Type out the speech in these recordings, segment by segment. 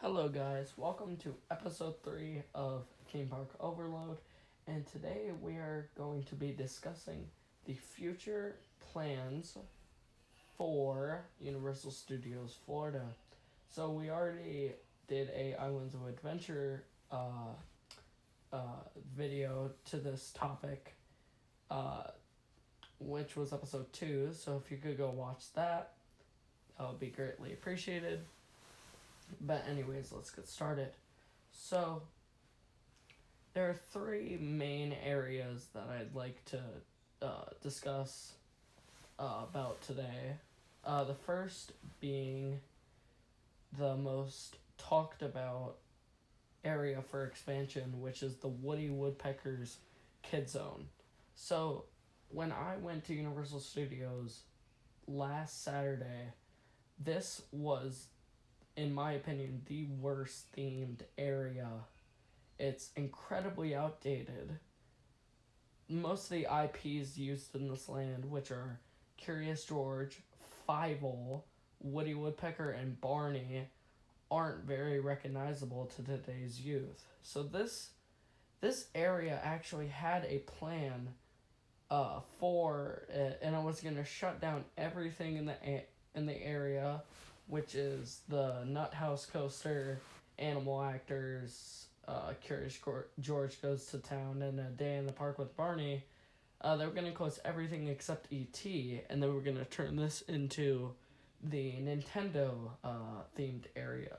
Hello, guys. Welcome to episode 3 of Theme Park Overload. And today we are going to be discussing the future plans for Universal Studios Florida. So, we already did a Islands of Adventure video to this topic, uh, which was episode 2. So, if you could go watch that, that would be greatly appreciated. But anyways, let's get started. So, there are three main areas that I'd like to discuss about today. The first being the most talked about area for expansion, which is the Woody Woodpecker's Kid Zone. So, when I went to Universal Studios last Saturday, this was, in my opinion, the worst themed area. It's incredibly outdated. Most of the IPs used in this land, which are Curious George, Fievel, Woody Woodpecker, and Barney, aren't very recognizable to today's youth. So this area actually had a plan for it, and I was gonna shut down everything in the area, which is the Nut House Coaster, Animal Actors, Curious George Goes to Town, and A Day in the Park with Barney. They were going to close everything except E.T., and they were going to turn this into the Nintendo themed area.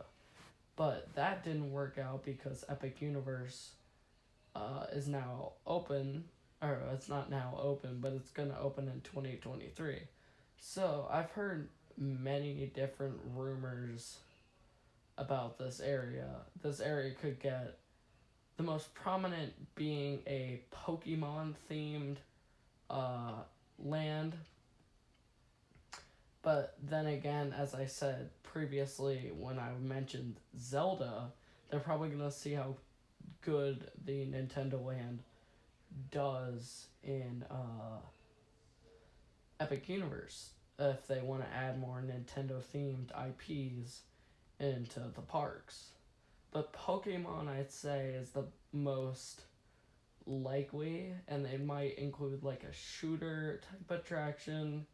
But that didn't work out because Epic Universe is now open, or it's not now open, but it's going to open in 2023. So I've heard many different rumors about this area. This area could get the most prominent being a Pokemon themed land. But then again, as I said previously when I mentioned Zelda, they're probably going to see how good the Nintendo land does in Epic Universe if they want to add more Nintendo themed IPs into the parks. But Pokemon, I'd say, is the most likely, and they might include like a shooter type attraction,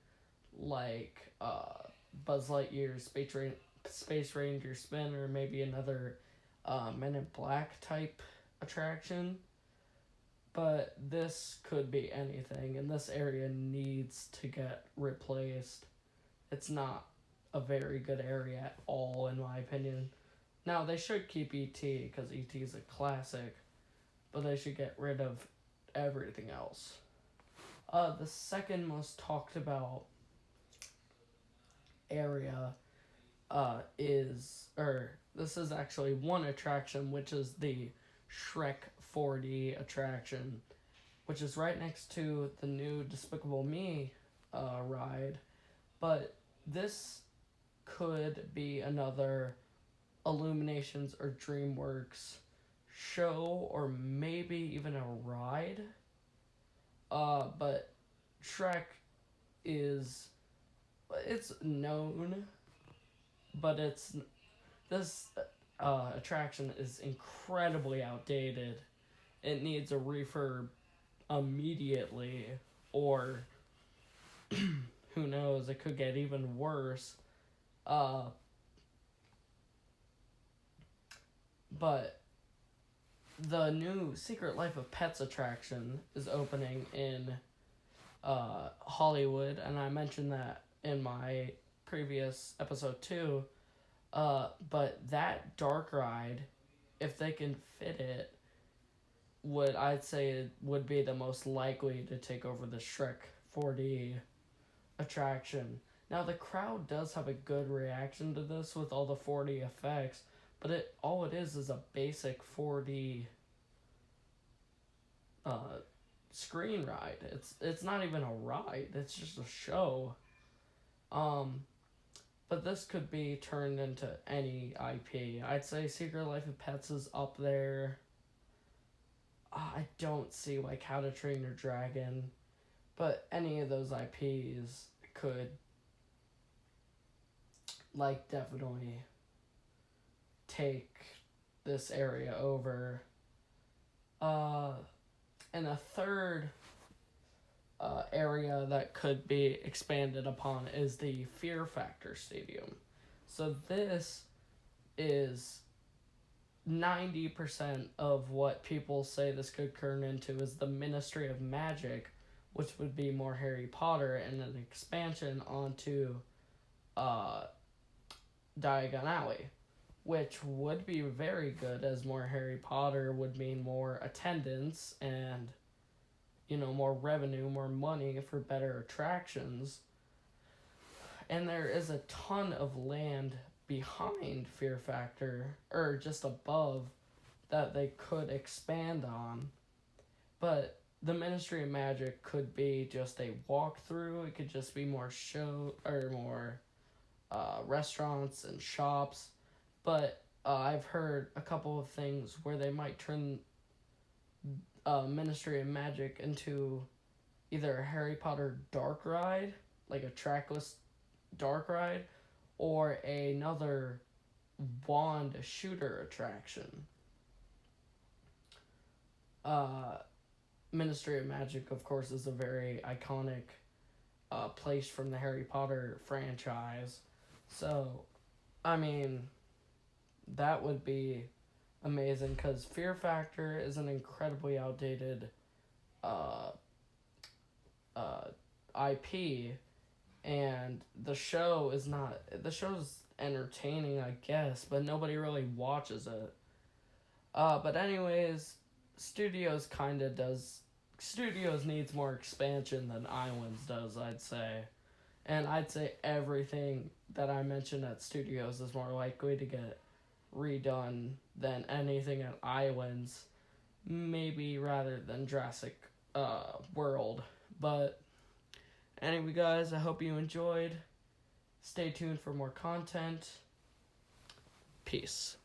like Buzz Lightyear's Space Ranger Spin, or maybe another Men in Black type attraction. But this could be anything, and this area needs to get replaced. It's not a very good area at all, in my opinion. Now, they should keep E.T., because E.T. is a classic, but they should get rid of everything else. The second most talked about area this is actually one attraction, which is the Shrek 4D attraction, which is right next to the new Despicable Me ride. But this could be another Illuminations or DreamWorks show, or maybe even a ride. But Shrek it's known, but this attraction is incredibly outdated. It needs a refurb immediately, or who knows, it could get even worse. But the new Secret Life of Pets attraction is opening in Hollywood, and I mentioned that in my previous episode too. But that dark ride, if they can fit it, I'd say it would be the most likely to take over the Shrek 4D attraction. Now, the crowd does have a good reaction to this with all the 4D effects, but all it is a basic 4D screen ride. It's not even a ride. It's just a show. But this could be turned into any IP. I'd say Secret Life of Pets is up there. I don't see like How to Train Your Dragon, but any of those IPs could like definitely take this area over. And a third area that could be expanded upon is the Fear Factor Stadium. So this is 90% of what people say this could turn into is the Ministry of Magic, which would be more Harry Potter and an expansion onto Diagon Alley, which would be very good, as more Harry Potter would mean more attendance and, more revenue, more money for better attractions. And there is a ton of land behind Fear Factor, or just above, that they could expand on. But the Ministry of Magic could be just a walkthrough. It could just be more more restaurants and shops. But I've heard a couple of things where they might turn Ministry of Magic into either a Harry Potter dark ride, like a trackless dark ride, or another wand shooter attraction. Ministry of Magic, of course, is a very iconic place from the Harry Potter franchise. So, I mean, that would be amazing, because Fear Factor is an incredibly outdated IP, and the show's entertaining, I guess, but nobody really watches it. But anyways, Studios needs more expansion than Islands does, I'd say. And I'd say everything that I mentioned at Studios is more likely to get redone than anything at Islands, maybe rather than Jurassic World. But anyway, guys, I hope you enjoyed. Stay tuned for more content. Peace.